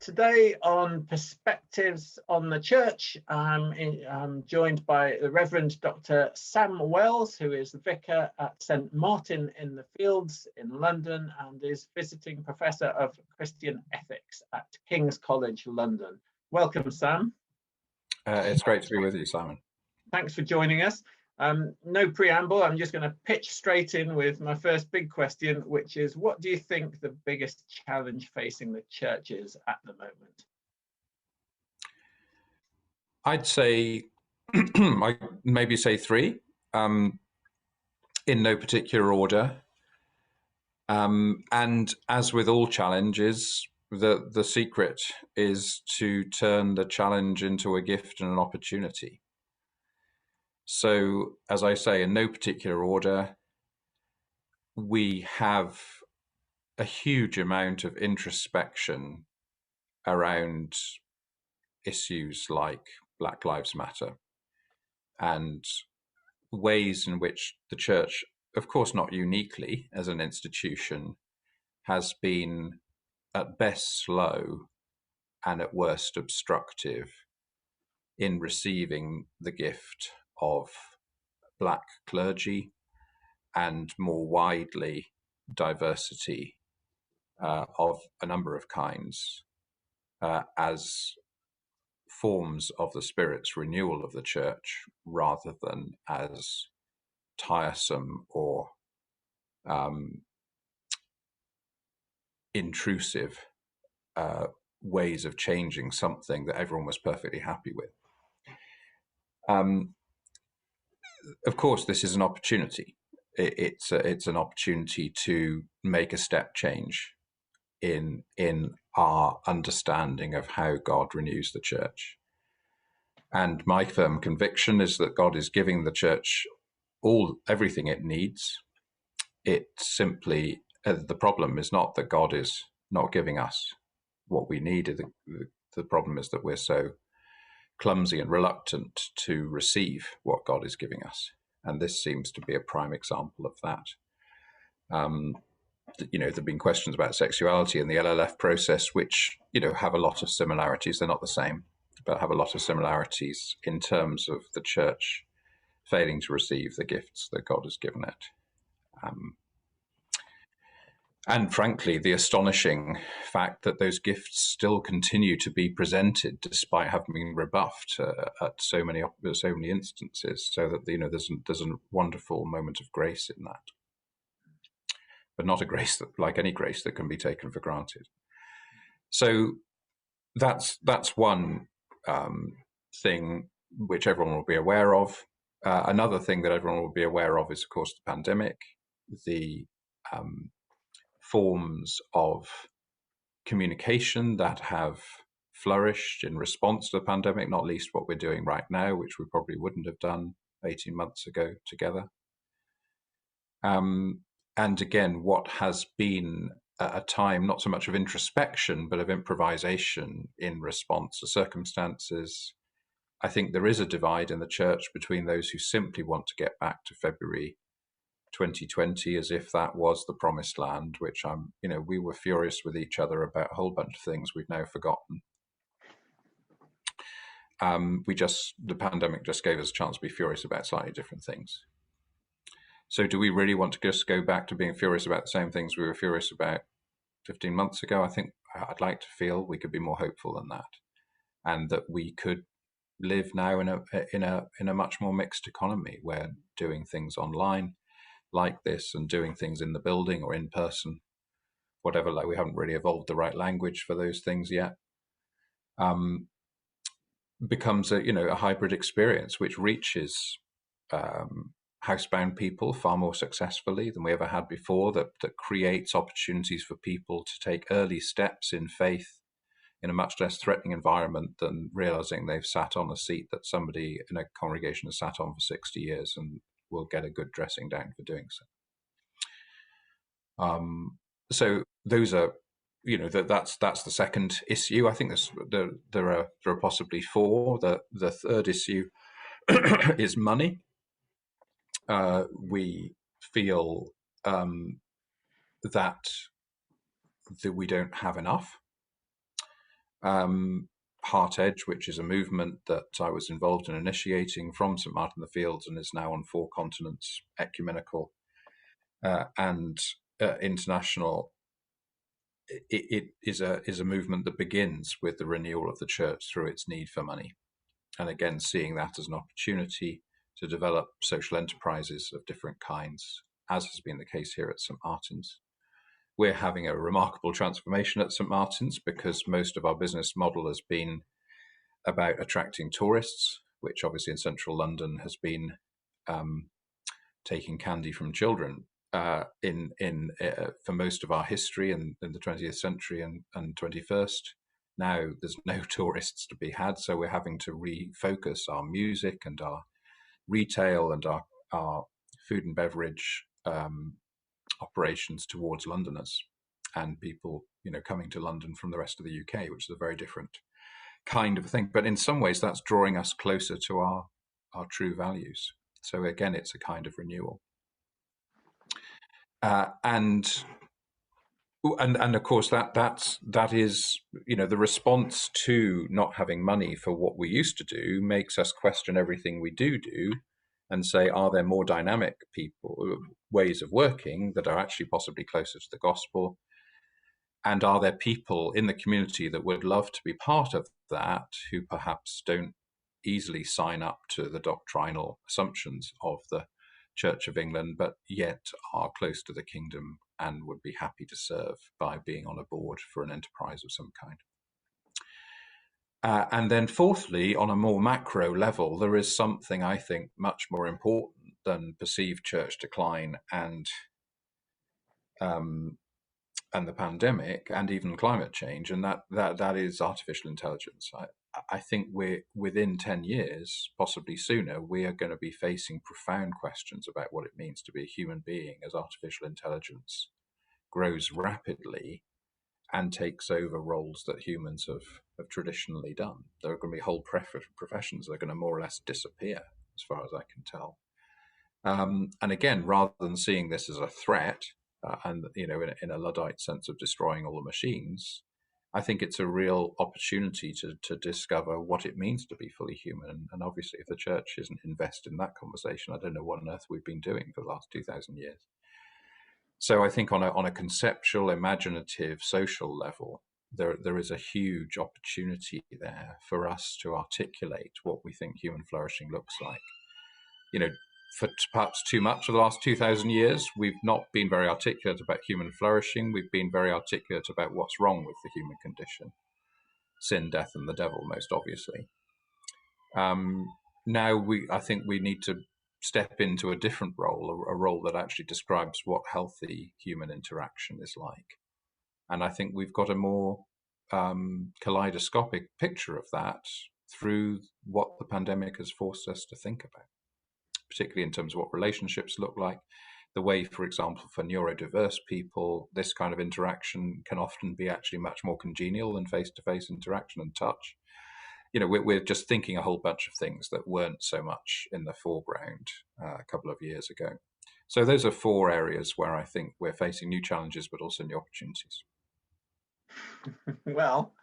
Today on Perspectives on the Church, I'm joined by the Reverend Dr. Sam Wells, who is the vicar at St Martin in the Fields in London and is visiting Professor of Christian Ethics at King's College London. Welcome, Sam. It's great to be with you, Simon. Thanks for joining us. No preamble, I'm just going to pitch straight in with my first big question, which is, what do you think the biggest challenge facing the church is at the moment? I'd say, I maybe say three, in no particular order. And as with all challenges, the secret is to turn the challenge into a gift and an opportunity. So, as I say, in no particular order, we have a huge amount of introspection around issues like Black Lives Matter and ways in which the church, of course not uniquely as an institution, has been at best slow and at worst obstructive in receiving the gift of Black clergy and more widely diversity of a number of kinds as forms of the Spirit's renewal of the church rather than as tiresome or intrusive ways of changing something that everyone was perfectly happy with. Of course, this is an opportunity. It's an opportunity to make a step change in our understanding of how God renews the church. And my firm conviction is that God is giving the church everything it needs. It simply, the problem is not that God is not giving us what we need. The problem is that we're so clumsy and reluctant to receive what God is giving us. And this seems to be a prime example of that. There have been questions about sexuality in the LLF process, which, have a lot of similarities. They're not the same, but have a lot of similarities in terms of the church failing to receive the gifts that God has given it. And frankly, the astonishing fact that those gifts still continue to be presented despite having been rebuffed at so many instances, so that there's a wonderful moment of grace in that, but not a grace that, like any grace, that can be taken for granted. So that's one thing which everyone will be aware of. Another thing that everyone will be aware of is, of course, the pandemic, the forms of communication that have flourished in response to the pandemic, not least what we're doing right now, which we probably wouldn't have done 18 months ago together. And again, what has been a time not so much of introspection, but of improvisation in response to circumstances. I think there is a divide in the church between those who simply want to get back to February 2020 as if that was the promised land, which we were furious with each other about a whole bunch of things we've now forgotten. The pandemic just gave us a chance to be furious about slightly different things. So do we really want to just go back to being furious about the same things we were furious about 15 months ago? I think I'd like to feel we could be more hopeful than that, and that we could live now in a much more mixed economy where doing things online like this and doing things in the building or in person, whatever, like we haven't really evolved the right language for those things yet, becomes a hybrid experience which reaches housebound people far more successfully than we ever had before, that creates opportunities for people to take early steps in faith in a much less threatening environment than realizing they've sat on a seat that somebody in a congregation has sat on for 60 years and will get a good dressing down for doing so. So those are, that's the second issue. I think there are possibly four. The third issue is money. We feel that we don't have enough. Heart Edge, which is a movement that I was involved in initiating from St Martin in the Fields and is now on 4 continents, ecumenical and international. It is a movement that begins with the renewal of the church through its need for money, and again seeing that as an opportunity to develop social enterprises of different kinds, as has been the case here at St Martin's. We're having a remarkable transformation at St Martin's because most of our business model has been about attracting tourists, which obviously in central London has been taking candy from children for most of our history in the 20th century and 21st. Now there's no tourists to be had, so we're having to refocus our music and our retail and our food and beverage operations towards Londoners and people, coming to London from the rest of the UK, which is a very different kind of thing. But in some ways, that's drawing us closer to our true values. So again, it's a kind of renewal. And of course that is, the response to not having money for what we used to do makes us question everything we do and say, are there more dynamic ways of working that are actually possibly closer to the gospel? And are there people in the community that would love to be part of that who perhaps don't easily sign up to the doctrinal assumptions of the Church of England, but yet are close to the kingdom and would be happy to serve by being on a board for an enterprise of some kind? And then fourthly, on a more macro level, there is something I think much more important than perceived church decline and the pandemic and even climate change, and that is artificial intelligence. I think we're within 10 years, possibly sooner, we are going to be facing profound questions about what it means to be a human being as artificial intelligence grows rapidly and takes over roles that humans have traditionally done. There are going to be whole professions that are going to more or less disappear, as far as I can tell. And again, rather than seeing this as a threat, and in a Luddite sense of destroying all the machines, I think it's a real opportunity to discover what it means to be fully human. And obviously, if the church isn't invested in that conversation, I don't know what on earth we've been doing for the last 2,000 years. So I think on a conceptual, imaginative, social level, there is a huge opportunity there for us to articulate what we think human flourishing looks like. For perhaps too much of the last 2,000 years, we've not been very articulate about human flourishing. We've been very articulate about what's wrong with the human condition. Sin, death, and the devil, most obviously. Now I think we need to step into a different role, a role that actually describes what healthy human interaction is like. And I think we've got a more kaleidoscopic picture of that through what the pandemic has forced us to think about, particularly in terms of what relationships look like. The way, for example, for neurodiverse people, this kind of interaction can often be actually much more congenial than face-to-face interaction and touch. We're just thinking a whole bunch of things that weren't so much in the foreground a couple of years ago. So those are 4 areas where I think we're facing new challenges, but also new opportunities. Well,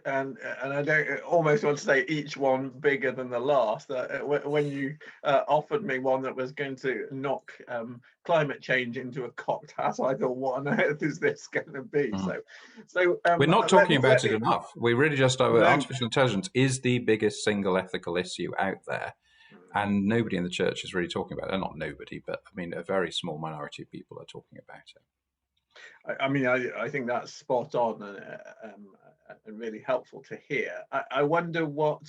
and I don't almost want to say each one bigger than the last. When you offered me one that was going to knock climate change into a cocked hat, I thought, what on earth is this going to be? So we're not talking about it enough. We really just artificial intelligence is the biggest single ethical issue out there, and nobody in the church is really talking about it. Not nobody, but I mean a very small minority of people are talking about it. I think that's spot on and really helpful to hear. I wonder what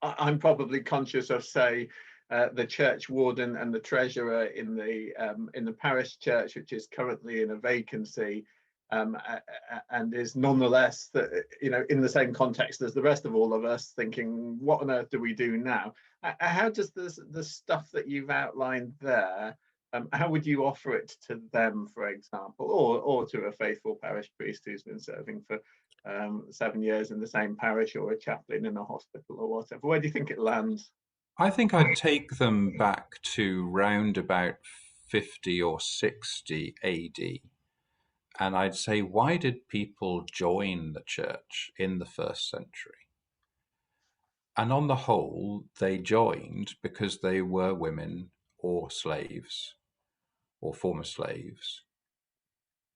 I'm probably conscious of, say, the church warden and the treasurer in the parish church, which is currently in a vacancy, and is nonetheless in the same context as the rest of all of us, thinking, what on earth do we do now? How does the stuff that you've outlined there, how would you offer it to them, for example, or to a faithful parish priest who's been serving for 7 years in the same parish, or a chaplain in a hospital or whatever? Where do you think it lands? I think I'd take them back to round about 50 or 60 AD. And I'd say, why did people join the church in the first century? And on the whole, they joined because they were women or slaves or former slaves.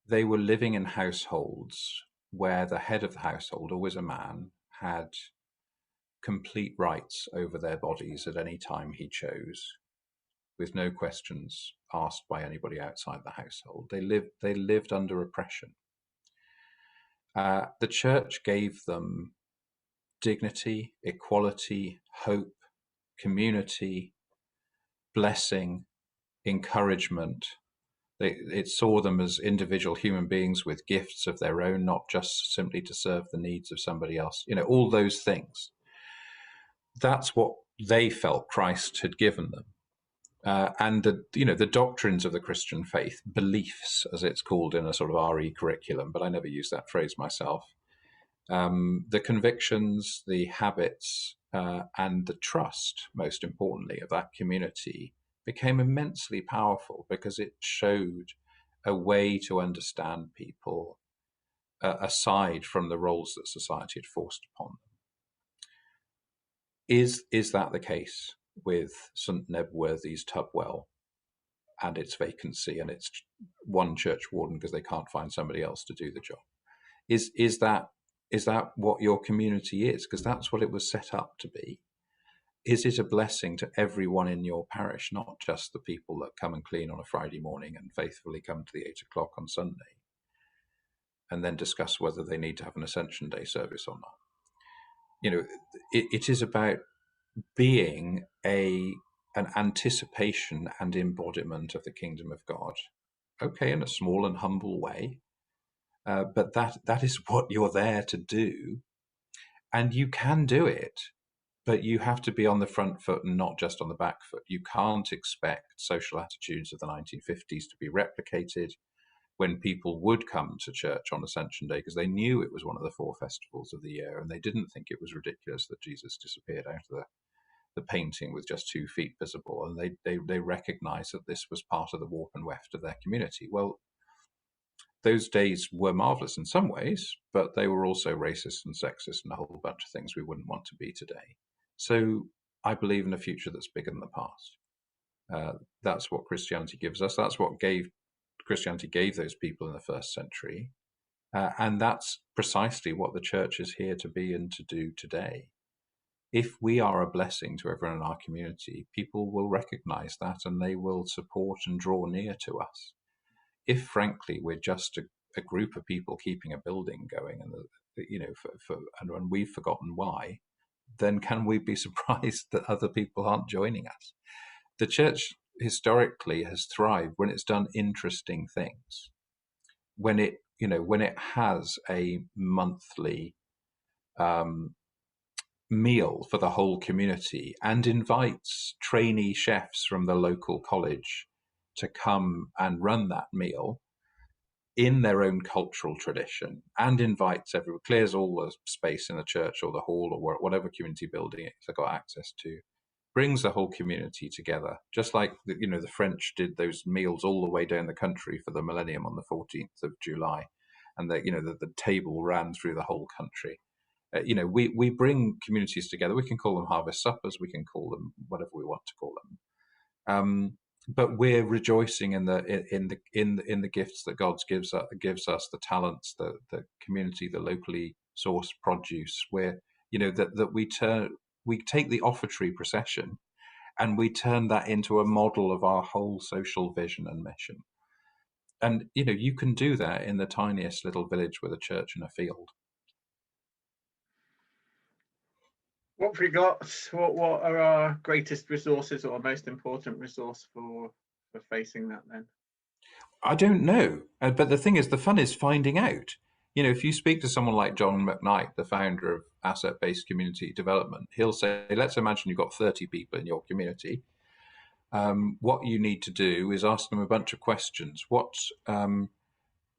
They were living in households where the head of the household, always a man, had complete rights over their bodies at any time he chose, with no questions asked by anybody outside the household. They lived under oppression. The church gave them dignity, equality, hope, community, blessing, encouragement. It saw them as individual human beings with gifts of their own, not just simply to serve the needs of somebody else. All those things. That's what they felt Christ had given them. And the doctrines of the Christian faith, beliefs, as it's called in a sort of RE curriculum, but I never use that phrase myself. The convictions, the habits, and the trust, most importantly, of that community became immensely powerful because it showed a way to understand people aside from the roles that society had forced upon them. Is that the case with St Nebworthy's Tubwell and its vacancy and its one church warden because they can't find somebody else to do the job? Is that what your community is? Because that's what it was set up to be. Is it a blessing to everyone in your parish, not just the people that come and clean on a Friday morning and faithfully come to the 8 o'clock on Sunday and then discuss whether they need to have an Ascension Day service or not? It is about being an anticipation and embodiment of the kingdom of God. Okay, in a small and humble way, but that is what you're there to do. And you can do it, but you have to be on the front foot and not just on the back foot. You can't expect social attitudes of the 1950s to be replicated when people would come to church on Ascension Day because they knew it was one of the 4 festivals of the year and they didn't think it was ridiculous that Jesus disappeared out of the painting with just 2 feet visible. And they recognized that this was part of the warp and weft of their community. Well, those days were marvelous in some ways, but they were also racist and sexist and a whole bunch of things we wouldn't want to be today. So I believe in a future that's bigger than the past. That's what Christianity gives us. That's what Christianity gave those people in the first century. And that's precisely what the church is here to be and to do today. If we are a blessing to everyone in our community, people will recognize that and they will support and draw near to us. If, frankly, we're just a group of people keeping a building going, and and we've forgotten why, then can we be surprised that other people aren't joining us? The church historically has thrived when it's done interesting things. When it has a monthly meal for the whole community and invites trainee chefs from the local college to come and run that meal in their own cultural tradition and invites everyone, clears all the space in the church or the hall or whatever community building it's got access to, brings the whole community together, just like the French did those meals all the way down the country for the millennium on the 14th of July, and the table ran through the whole country. We bring communities together. We can call them harvest suppers. We can call them whatever we want to call them. But we're rejoicing in the gifts that God gives us, the talents, the community, the locally sourced produce. Where we take the offertory procession and we turn that into a model of our whole social vision and mission. And you can do that in the tiniest little village with a church and a field. What have we got? What are our greatest resources or most important resource for facing that then? I don't know. But the thing is, the fun is finding out. If you speak to someone like John McKnight, the founder of Asset-Based Community Development, he'll say, let's imagine you've got 30 people in your community. What you need to do is ask them a bunch of questions. What are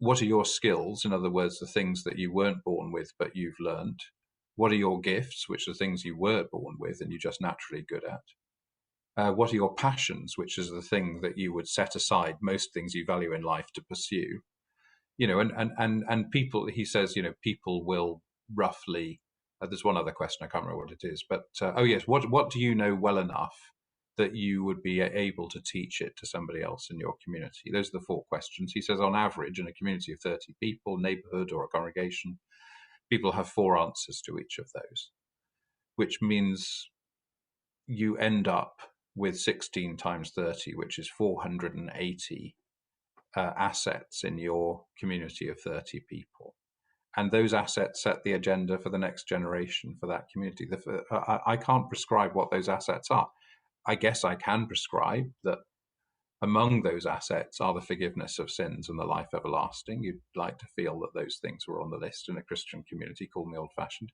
your skills? In other words, the things that you weren't born with, but you've learned. What are your gifts, which are things you were born with and you're just naturally good at? What are your passions, which is the thing that you would set aside most things you value in life to pursue? you know, and people, he says, you know, people will roughly, there's one other question, I can't remember what it is, but oh yes, what do you know well enough that you would be able to teach it to somebody else in your community? Those are the 4 questions. He says on average in a community of 30 people, neighborhood or a congregation, people have 4 answers to each of those, which means you end up with 16 times 30, which is 480 assets in your community of 30 people. And those assets set the agenda for the next generation for that community. I can't prescribe what those assets are. I guess I can prescribe that among those assets are the forgiveness of sins and the life everlasting. You'd like to feel that those things were on the list in a Christian community, call me old-fashioned.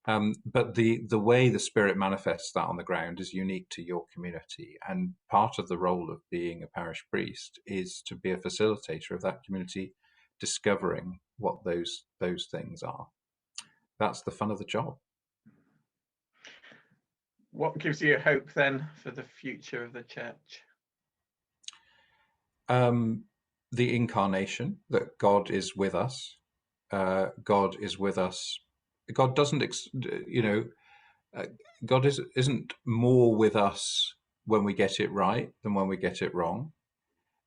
But the way the Spirit manifests that on the ground is unique to your community. And part of the role of being a parish priest is to be a facilitator of that community discovering what those things are. That's the fun of the job. What gives you hope then for the future of the church? The incarnation, that God is with us. God is with us. God doesn't, you know, God isn't more with us when we get it right than when we get it wrong.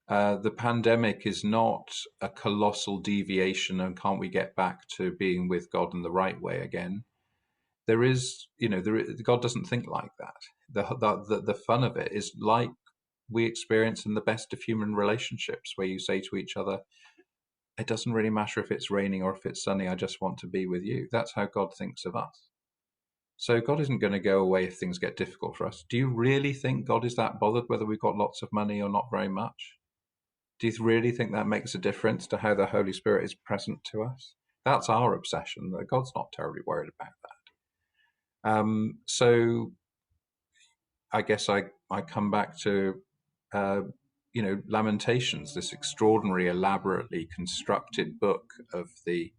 The pandemic is not a colossal deviation, and can't we get back to being with God in the right way again? There is, you know, God doesn't think like that. The fun of it is like we experience in the best of human relationships, where you say to each other, it doesn't really matter if it's raining or if it's sunny, I just want to be with you. That's how God thinks of us. So God isn't going to go away if things get difficult for us. Do you really think God is that bothered whether we've got lots of money or not very much? Do you really think that makes a difference to how the Holy Spirit is present to us? That's our obsession. God's not terribly worried about that. So I guess I come back to, you know, Lamentations, this extraordinary, elaborately constructed book of the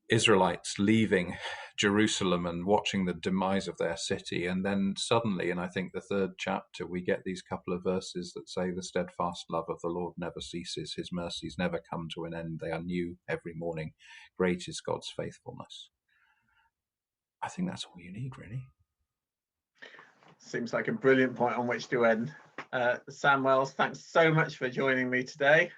Israelites leaving Jerusalem and watching the demise of their city. And then suddenly, in I think the 3rd chapter, we get these couple of verses that say, the steadfast love of the Lord never ceases. His mercies never come to an end. They are new every morning. Great is God's faithfulness. I think that's all you need, really. Seems like a brilliant point on which to end. Sam Wells, thanks so much for joining me today.